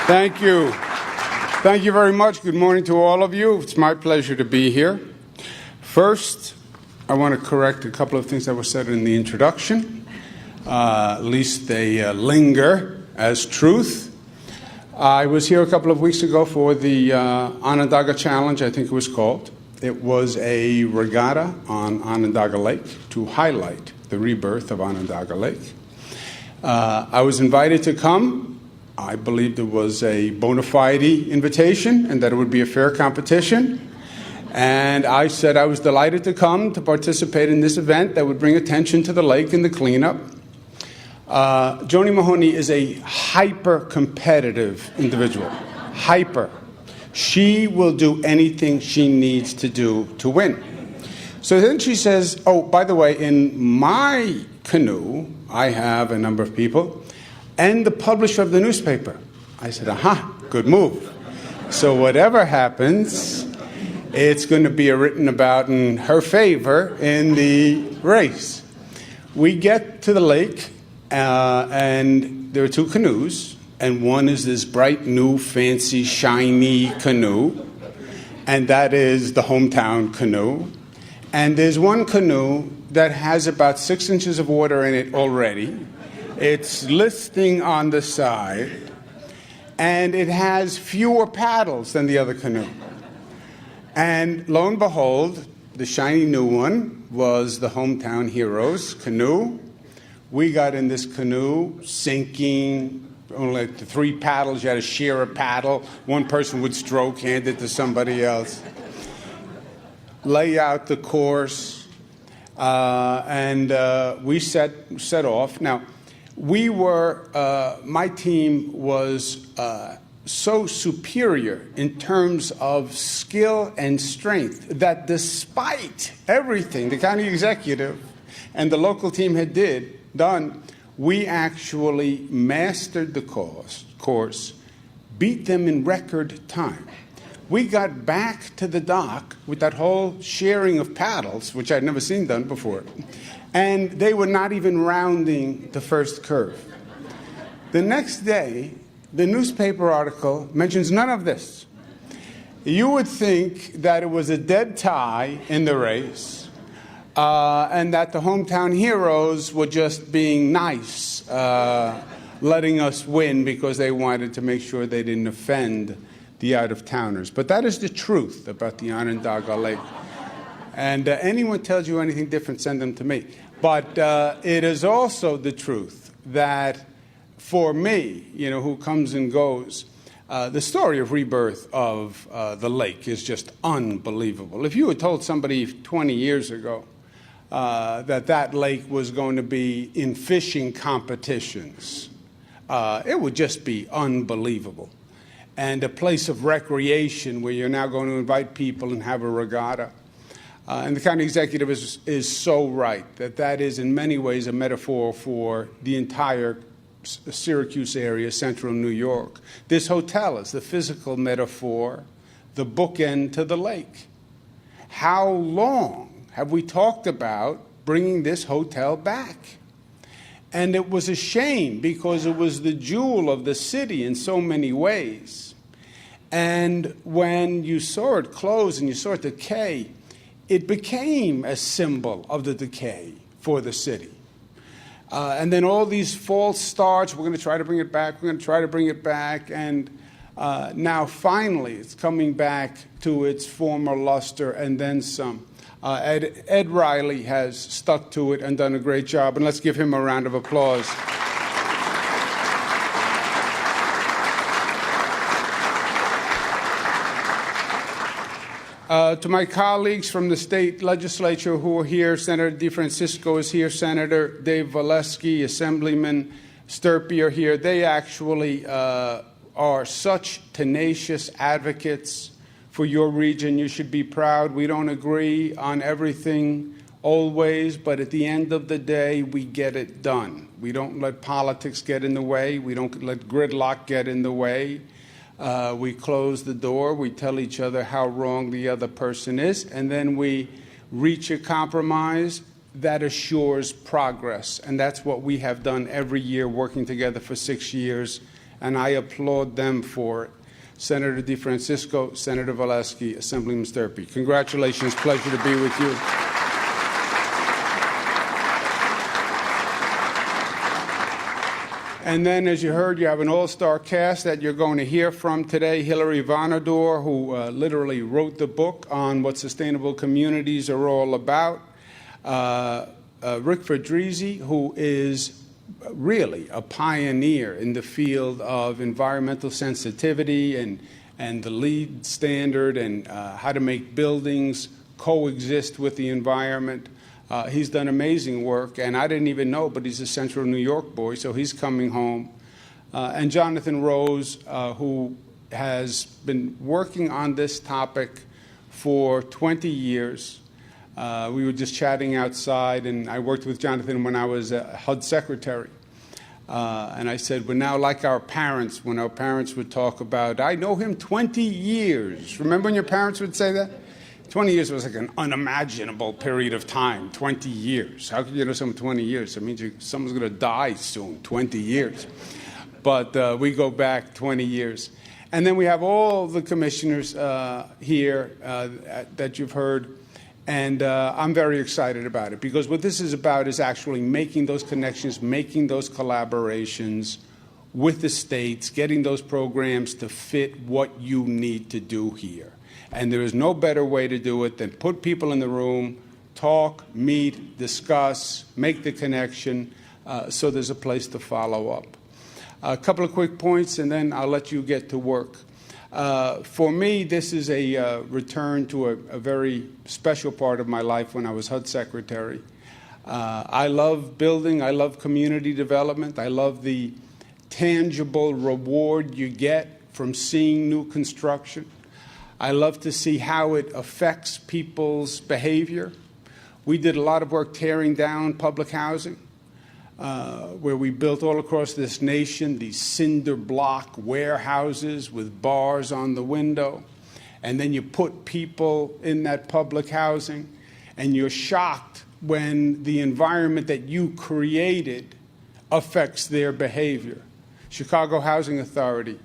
Thank you. Thank you very much. Good morning to all of you. It's my pleasure to be here. First, I want to correct a couple of things that were said in the introduction. At least they linger as truth. I was here a couple of weeks ago for the Onondaga Challenge, I think it was called. It was a regatta on Onondaga Lake to highlight the rebirth of Onondaga Lake. I was invited to come. I believed it was a bona fide invitation and that it would be a fair competition. And I said I was delighted to come to participate in this event that would bring attention to the lake and the cleanup. Joni Mahoney is a hyper-competitive individual. Hyper. She will do anything she needs to do to win. So then she says, oh, by the way, in my canoe, I have a number of people, and the publisher of the newspaper. I said, aha, good move. So whatever happens, it's going to be written about in her favor in the race. We get to the lake, and there are two canoes, and one is this bright, new, fancy, shiny canoe, and that is the hometown canoe. And there's one canoe that has about 6 inches of water in it already. It's listing on the side, and it has fewer paddles than the other canoe. And lo and behold, the shiny new one was the hometown hero's canoe. We got in this canoe, sinking, only like 3 paddles. You had to share a paddle. One person would stroke, hand it to somebody else. Lay out the course, and we set off. Now, we were, my team was so superior in terms of skill and strength that despite everything the county executive and the local team had done, we actually mastered the course, beat them in record time. We got back to the dock with that whole sharing of paddles, which I'd never seen done before, and they were not even rounding the first curve. The next day, the newspaper article mentions none of this. You would think that it was a dead tie in the race, and that the hometown heroes were just being nice, letting us win because they wanted to make sure they didn't offend the out-of-towners. But that is the truth about the Onondaga Lake. And anyone tells you anything different, send them to me. But it is also the truth that for me, who comes and goes, the story of rebirth of the lake is just unbelievable. If you had told somebody 20 years ago that lake was going to be in fishing competitions, it would just be unbelievable. And a place of recreation where you're now going to invite people and have a regatta. And the county executive is so right that is in many ways a metaphor for the entire Syracuse area, central New York. This hotel is the physical metaphor, the bookend to the lake. How long have we talked about bringing this hotel back? And it was a shame because it was the jewel of the city in so many ways. And when you saw it close and you saw it decay, it became a symbol of the decay for the city. And then all these false starts, we're going to try to bring it back, we're going to try to bring it back, and now finally it's coming back to its former luster and then some. Ed Riley has stuck to it and done a great job, and let's give him a round of applause. To my colleagues from the state legislature who are here, Senator DeFrancisco is here, Senator Dave Valesky, Assemblyman Sturpey are here. They actually are such tenacious advocates for your region. You should be proud. We don't agree on everything always, but at the end of the day, we get it done. We don't let politics get in the way. We don't let gridlock get in the way. We close the door. We tell each other how wrong the other person is, and then we reach a compromise that assures progress. And that's what we have done every year, working together for 6 years and I applaud them for it. Senator DeFrancisco, Senator Valesky, Assemblyman Sturpey. Congratulations. Pleasure to be with you. And then, as you heard, you have an all-star cast that you're going to hear from today. Hilary Vanador, who literally wrote the book on what sustainable communities are all about. Rick Fedrizzi, who is really a pioneer in the field of environmental sensitivity and the LEED standard and how to make buildings coexist with the environment. He's done amazing work, and I didn't even know, but he's a Central New York boy, so he's coming home. And Jonathan Rose, who has been working on this topic for 20 years. We were just chatting outside, and I worked with Jonathan when I was HUD secretary. And I said, we're now like our parents, when our parents would talk about, I know him 20 years. Remember when your parents would say that? 20 years was like an unimaginable period of time, 20 years. How could you know someone 20 years? That means someone's going to die soon, 20 years. But we go back 20 years. And then we have all the commissioners here that you've heard. And I'm very excited about it, because what this is about is actually making those connections, making those collaborations with the states, getting those programs to fit what you need to do here. And there is no better way to do it than put people in the room, talk, meet, discuss, make the connection, so there's a place to follow up. A couple of quick points, and then I'll let you get to work. For me, this is a return to a very special part of my life when I was HUD secretary. I love building. I love community development. I love the tangible reward you get from seeing new construction. I love to see how it affects people's behavior. We did a lot of work tearing down public housing, where we built all across this nation these cinder block warehouses with bars on the window. And then you put people in that public housing, and you're shocked when the environment that you created affects their behavior. Chicago Housing Authority,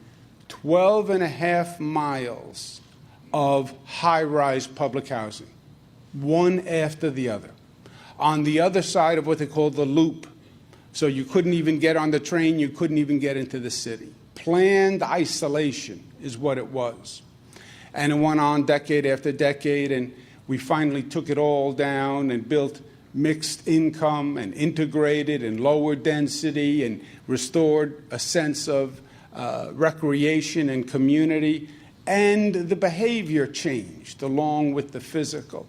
12 and a half miles of high-rise public housing, one after the other, on the other side of what they call the loop. So you couldn't even get on the train, you couldn't even get into the city. Planned isolation is what it was. And it went on decade after decade, and we finally took it all down and built mixed income and integrated and lower density and restored a sense of recreation and community. And the behavior changed along with the physical.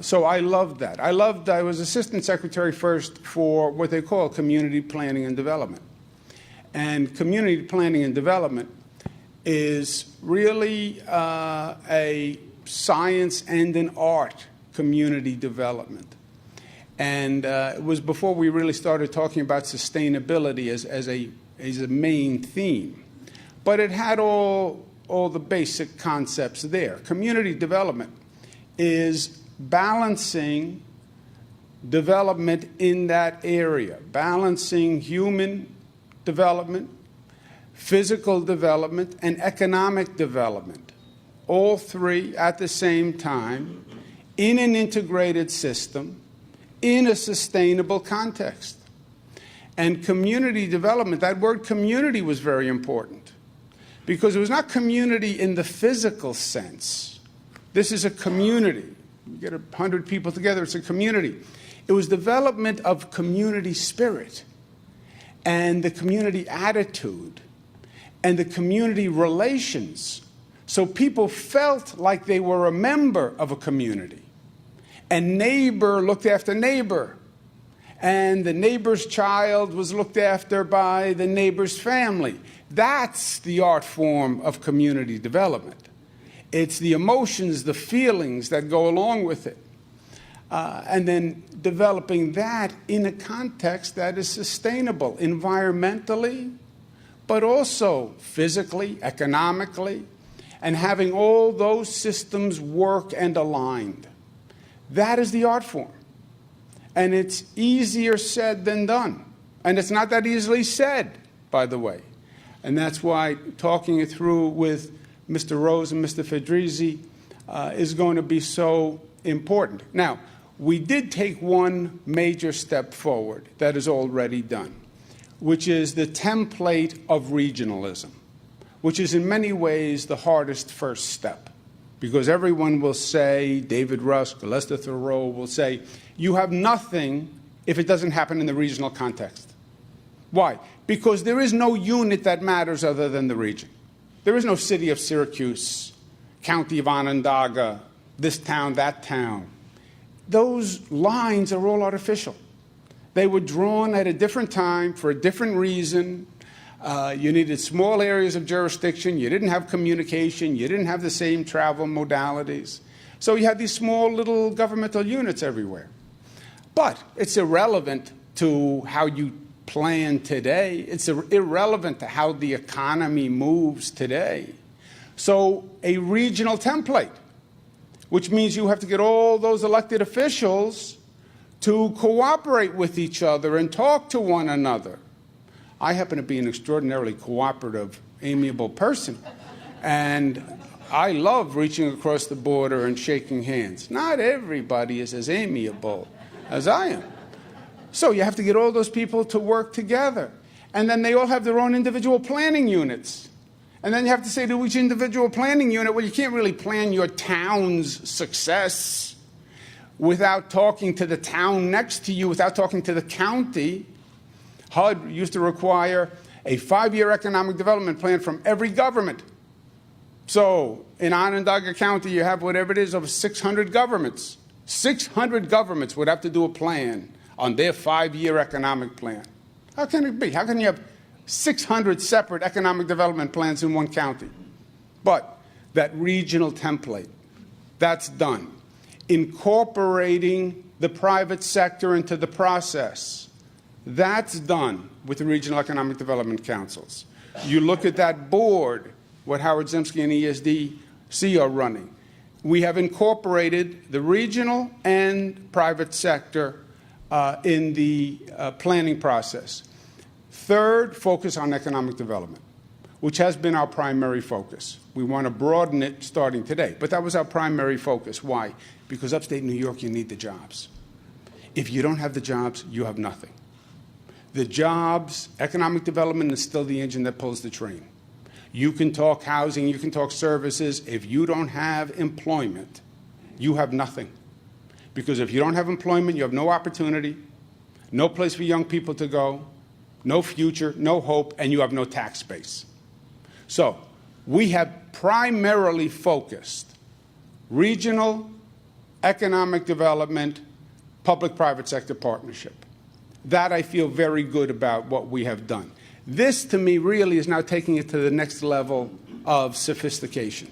So I loved that. I was assistant secretary first for what they call community planning and development. And community planning and development is really a science and an art community development. And it was before we really started talking about sustainability as a main theme. But it had all the basic concepts there. Community development is balancing development in that area, balancing human development, physical development, and economic development, all three at the same time in an integrated system in a sustainable context. And community development, that word community was very important, because it was not community in the physical sense. This is a community. You get 100 people together, it's a community. It was development of community spirit and the community attitude and the community relations. So people felt like they were a member of a community. And neighbor looked after neighbor. And the neighbor's child was looked after by the neighbor's family. That's the art form of community development. It's the emotions, the feelings that go along with it. And then developing that in a context that is sustainable environmentally, but also physically, economically, and having all those systems work and aligned. That is the art form. And it's easier said than done. And it's not that easily said, by the way. And that's why talking it through with Mr. Rose and Mr. Fedrizzi is going to be so important. Now, we did take one major step forward that is already done, which is the template of regionalism, which is in many ways the hardest first step. Because everyone will say, David Rusk, Lester Thoreau will say, you have nothing if it doesn't happen in the regional context. Why? Because there is no unit that matters other than the region. There is no city of Syracuse, county of Onondaga, this town, that town. Those lines are all artificial. They were drawn at a different time for a different reason. You needed small areas of jurisdiction. You didn't have communication. You didn't have the same travel modalities. So you had these small little governmental units everywhere. But it's irrelevant to how you plan today. It's irrelevant to how the economy moves today. So a regional template, which means you have to get all those elected officials to cooperate with each other and talk to one another. I happen to be an extraordinarily cooperative, amiable person, and I love reaching across the border and shaking hands. Not everybody is as amiable as I am. So you have to get all those people to work together. And then they all have their own individual planning units. And then you have to say to each individual planning unit, well, you can't really plan your town's success without talking to the town next to you, without talking to the county. HUD used to require a 5-year economic development plan from every government. So in Onondaga County, you have whatever it is, over 600 governments. 600 governments would have to do a plan on their 5-year economic plan. How can it be? How can you have 600 separate economic development plans in one county? But that regional template, that's done. Incorporating the private sector into the process, that's done with the Regional Economic Development Councils. You look at that board, what Howard Zemsky and ESDC are running. We have incorporated the regional and private sector in the planning process. Third, focus on economic development, which has been our primary focus. We want to broaden it starting today, but that was our primary focus. Why? Because upstate New York, you need the jobs. If you don't have the jobs, you have nothing. The jobs, economic development is still the engine that pulls the train. You can talk housing, you can talk services. If you don't have employment, you have nothing. Because if you don't have employment, you have no opportunity, no place for young people to go, no future, no hope, and you have no tax base. So we have primarily focused regional economic development, public-private sector partnership. That I feel very good about what we have done. This, to me, really is now taking it to the next level of sophistication.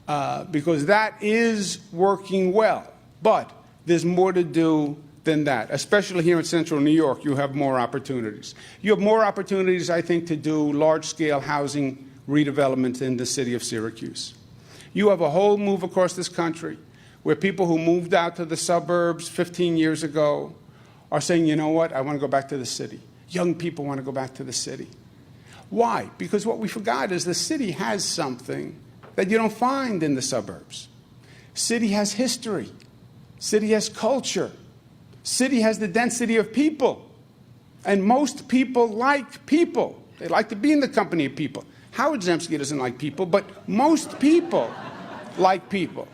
Because that is working well. But there's more to do than that. Especially here in central New York, you have more opportunities. You have more opportunities, I think, to do large-scale housing redevelopment in the city of Syracuse. You have a whole move across this country where people who moved out to the suburbs 15 years ago are saying, you know what, I want to go back to the city. Young people want to go back to the city. Why? Because what we forgot is the city has something that you don't find in the suburbs. City has history. City has culture. City has the density of people. And most people like people. They like to be in the company of people. Howard Zemsky doesn't like people, but most people like people.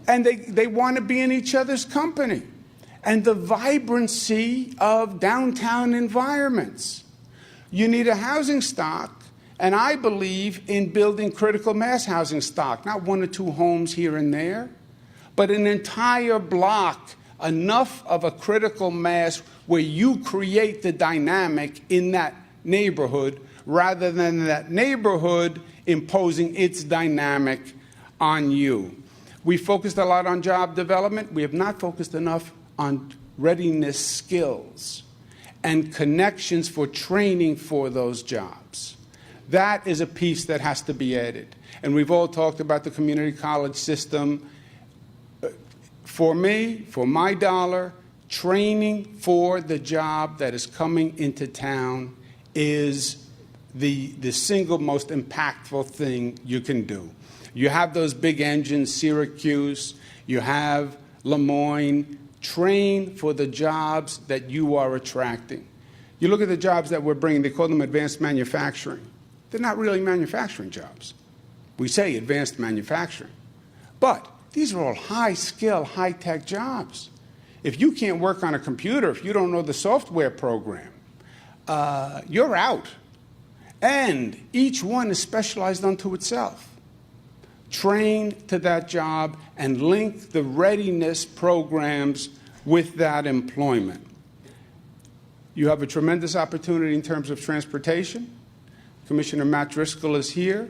And they want to be in each other's company. And the vibrancy of downtown environments. You need a housing stock, and I believe in building critical mass housing stock, not 1 or 2 homes here and there, but an entire block, enough of a critical mass where you create the dynamic in that neighborhood rather than that neighborhood imposing its dynamic on you. We focused a lot on job development. We have not focused enough on readiness skills and connections for training for those jobs. That is a piece that has to be added. And we've all talked about the community college system. For me, for my dollar, training for the job that is coming into town is the single most impactful thing you can do. You have those big engines, Syracuse, you have Lemoyne. Train for the jobs that you are attracting. You look at the jobs that we're bringing, they call them advanced manufacturing. They're not really manufacturing jobs. We say advanced manufacturing. But these are all high-skill, high-tech jobs. If you can't work on a computer, if you don't know the software program, you're out. And each one is specialized unto itself. Train to that job and link the readiness programs with that employment. You have a tremendous opportunity in terms of transportation. Commissioner Matt Driscoll is here.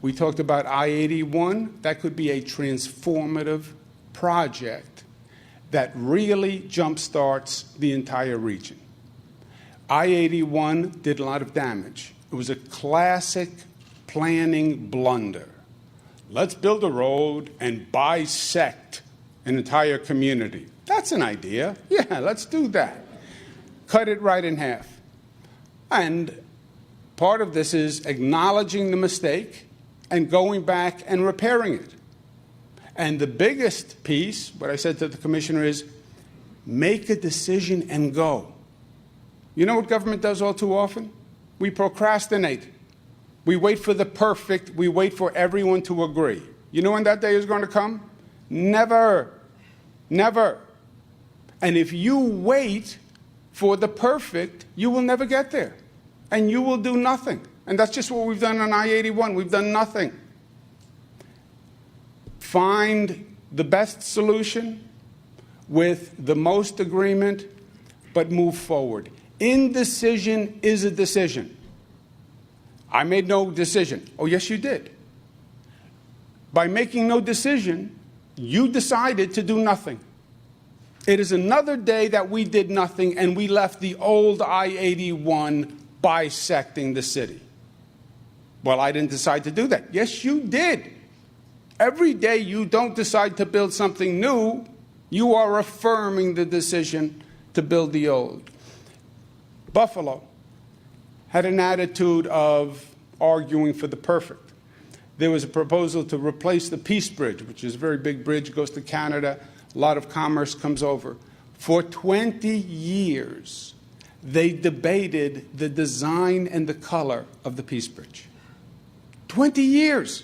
We talked about I-81. That could be a transformative project that really jumpstarts the entire region. I-81 did a lot of damage. It was a classic planning blunder. Let's build a road and bisect an entire community. That's an idea. Yeah, let's do that. Cut it right in half. And part of this is acknowledging the mistake and going back and repairing it. And the biggest piece, what I said to the commissioner, is make a decision and go. You know what government does all too often? We procrastinate. We wait for the perfect. We wait for everyone to agree. You know when that day is going to come? Never. Never. And if you wait for the perfect, you will never get there. And you will do nothing. And that's just what we've done on I-81. We've done nothing. Find the best solution with the most agreement, but move forward. Indecision is a decision. I made no decision. Oh, yes, you did. By making no decision, you decided to do nothing. It is another day that we did nothing and we left the old I-81 bisecting the city. Well, I didn't decide to do that. Yes, you did. Every day you don't decide to build something new, you are affirming the decision to build the old. Buffalo had an attitude of arguing for the perfect. There was a proposal to replace the Peace Bridge, which is a very big bridge, goes to Canada, a lot of commerce comes over. For 20 years, they debated the design and the color of the Peace Bridge. 20 years.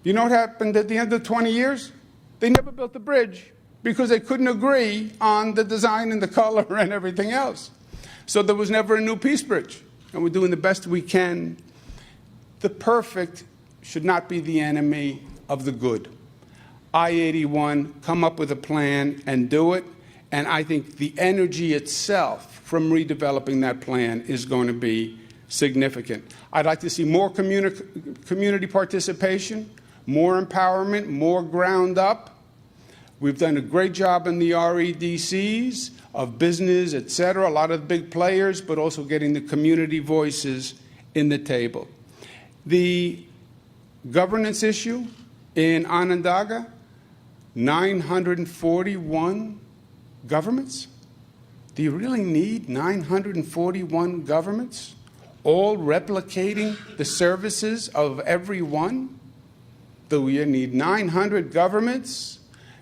You know what happened at the end of 20 years? They never built the bridge because they couldn't agree on the design and the color and everything else. So there was never a new Peace Bridge. And we're doing the best we can. The perfect should not be the enemy of the good. I-81, come up with a plan and do it. And I think the energy itself from redeveloping that plan is going to be significant. I'd like to see more community participation, more empowerment, more ground up. We've done a great job in the REDCs of business, et cetera, a lot of big players, but also getting the community voices in the table. The governance issue in Onondaga, 941 governments? Do you really need 941 governments, all replicating the services of everyone? Do you need 900 governments?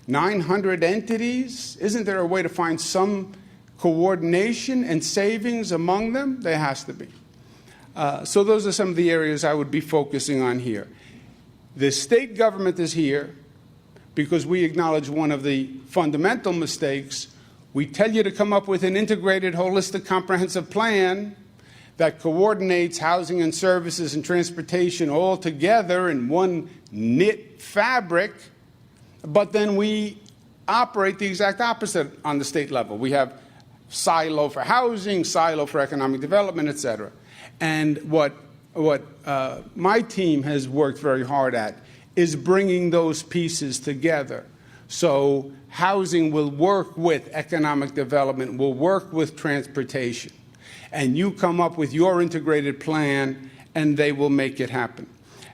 900 entities? Isn't there a way to find some coordination and savings among them? There has to be. So those are some of the areas I would be focusing on here. The state government is here because we acknowledge one of the fundamental mistakes. We tell you to come up with an integrated, holistic, comprehensive plan that coordinates housing and services and transportation all together in one knit fabric. But then we operate the exact opposite on the state level. We have silo for housing, silo for economic development, et cetera. And what my team has worked very hard at is bringing those pieces together. So housing will work with economic development, will work with transportation. And you come up with your integrated plan, and they will make it happen.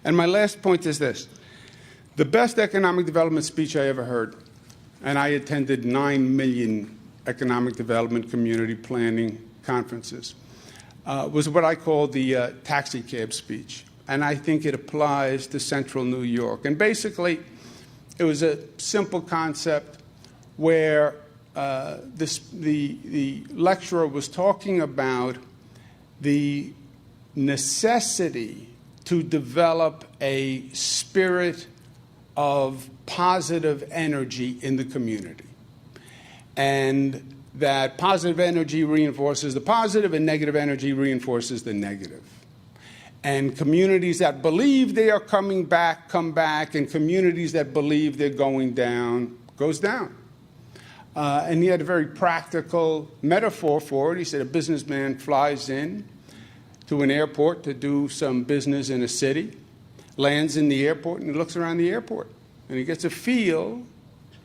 And my last point is this. The best economic development speech I ever heard, and I attended 9 million economic development community planning conferences. was what I call the taxi cab speech. And I think it applies to central New York. And basically, it was a simple concept where the lecturer was talking about the necessity to develop a spirit of positive energy in the community. And that positive energy reinforces the positive and negative energy reinforces the negative. And communities that believe they are coming back, come back, and communities that believe they're going down, goes down. And he had a very practical metaphor for it. He said a businessman flies in to an airport to do some business in a city, lands in the airport, and he looks around the airport. And he gets a feel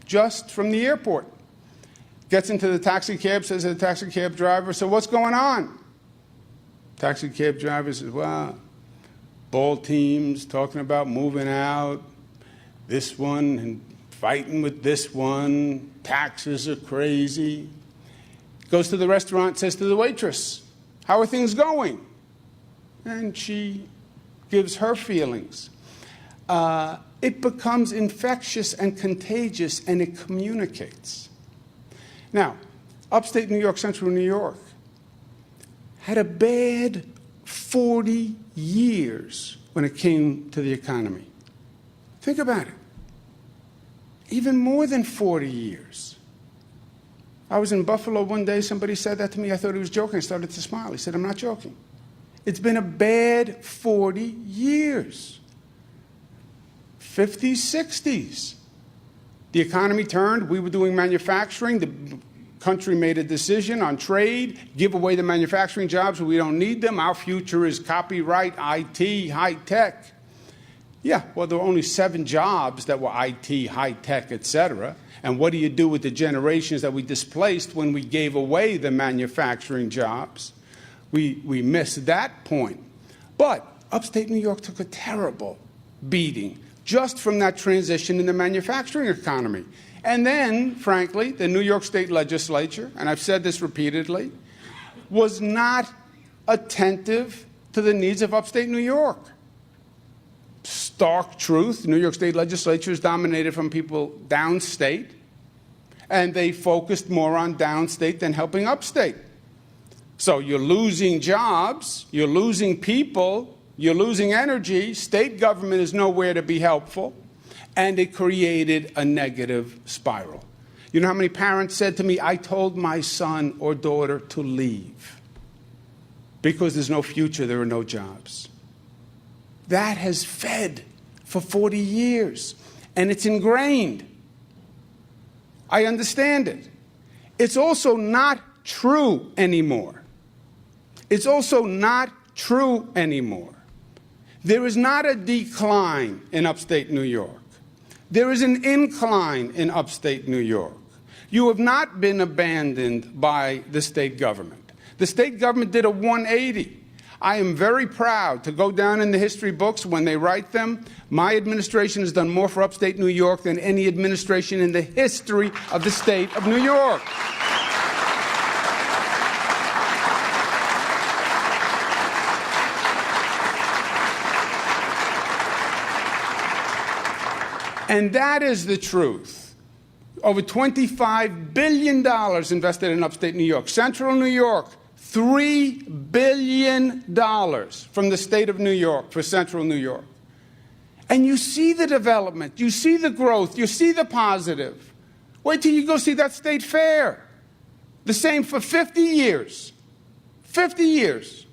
just from the airport. Gets into the taxi cab, says to the taxi cab driver, so what's going on? Taxi cab driver says, well, ball teams talking about moving out, this one and fighting with this one, taxes are crazy. Goes to the restaurant, says to the waitress, how are things going? And she gives her feelings. It becomes infectious and contagious, and it communicates. Now, upstate New York, central New York, had a bad 40 years when it came to the economy. Think about it. Even more than 40 years. I was in Buffalo one day, somebody said that to me, I thought he was joking, I started to smile. He said, I'm not joking. It's been a bad 40 years. 50s, 60s. The economy turned, we were doing manufacturing, the country made a decision on trade, give away the manufacturing jobs, we don't need them, our future is copyright, IT, high tech. Yeah, well, there were only 7 jobs that were IT, high tech, et cetera. And what do you do with the generations that we displaced when we gave away the manufacturing jobs? We missed that point. But upstate New York took a terrible beating just from that transition in the manufacturing economy. And then, frankly, the New York State legislature, and I've said this repeatedly, was not attentive to the needs of upstate New York. Stark truth, New York State legislature is dominated from people downstate, and they focused more on downstate than helping upstate. So you're losing jobs, you're losing people, you're losing energy, state government is nowhere to be helpful, and it created a negative spiral. You know how many parents said to me, I told my son or daughter to leave because there's no future, there are no jobs. That has fed for 40 years, and it's ingrained. I understand it. It's also not true anymore. It's also not true anymore. There is not a decline in upstate New York. There is an incline in upstate New York. You have not been abandoned by the state government. The state government did a 180. I am very proud to go down in the history books when they write them. My administration has done more for upstate New York than any administration in the history of the state of New York. And that is the truth. Over $25 billion invested in upstate New York. Central New York, $3 billion from the state of New York for central New York. And you see the development, you see the growth, you see the positive. Wait till you go see that state fair. The same for 50 years. 50 years.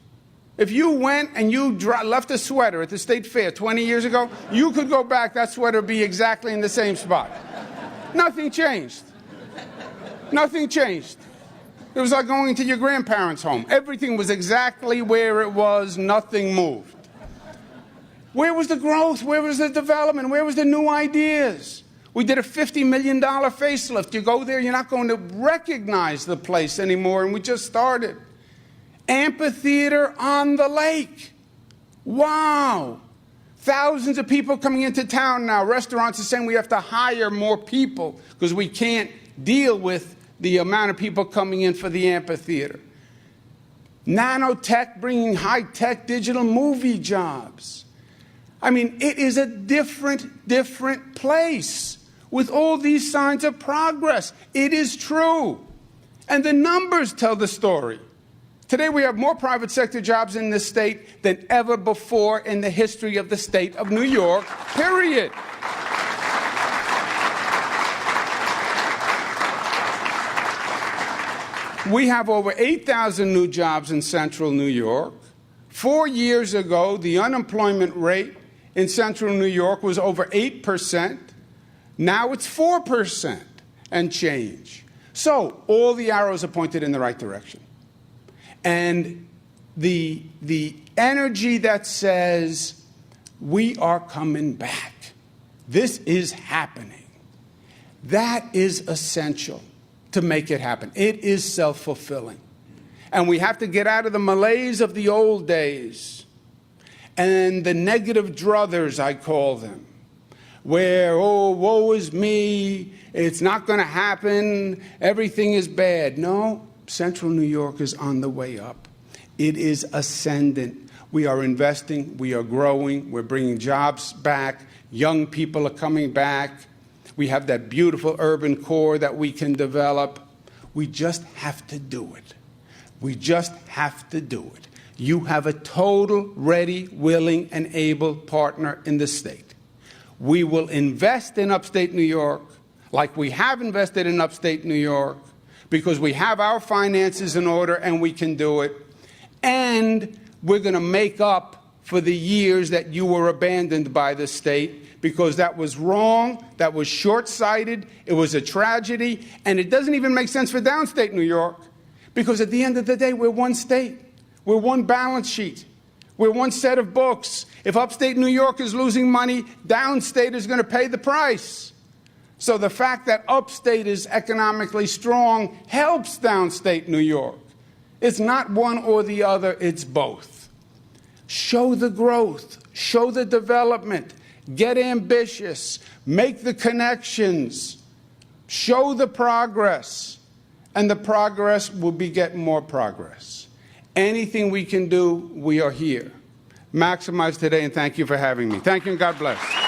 If you went and you left a sweater at the state fair 20 years ago, you could go back, that sweater would be exactly in the same spot. Nothing changed. Nothing changed. It was like going to your grandparents' home. Everything was exactly where it was, nothing moved. Where was the growth? Where was the development? Where was the new ideas? We did a $50 million facelift. You go there, you're not going to recognize the place anymore, and we just started. Amphitheater on the lake. Wow. Thousands of people coming into town now. Restaurants are saying we have to hire more people because we can't deal with the amount of people coming in for the amphitheater. Nanotech bringing high-tech digital movie jobs. I mean, it is a different place with all these signs of progress. It is true. And the numbers tell the story. Today we have more private sector jobs in this state than ever before in the history of the state of New York, period. We have over 8,000 new jobs in central New York. 4 years ago, the unemployment rate in central New York was over 8%. Now it's 4% and change. So all the arrows are pointed in the right direction. And the energy that says, we are coming back, this is happening, that is essential to make it happen. It is self-fulfilling. And we have to get out of the malaise of the old days and the negative druthers, I call them, where, oh, woe is me, it's not going to happen, everything is bad. No, Central New York is on the way up. It is ascendant. We are investing, we are growing, we're bringing jobs back, young people are coming back. We have that beautiful urban core that we can develop. We just have to do it. We just have to do it. You have a total, ready, willing, and able partner in the state. We will invest in upstate New York like we have invested in upstate New York because we have our finances in order and we can do it. And we're going to make up for the years that you were abandoned by the state because that was wrong, that was short-sighted, it was a tragedy, and it doesn't even make sense for downstate New York because at the end of the day, we're one state. We're one balance sheet. We're one set of books. If upstate New York is losing money, downstate is going to pay the price. So the fact that upstate is economically strong helps downstate New York. It's not one or the other, it's both. Show the growth, show the development, get ambitious, make the connections, show the progress, and the progress will beget more progress. Anything we can do, we are here. Maximize today, and thank you for having me. Thank you, and God bless.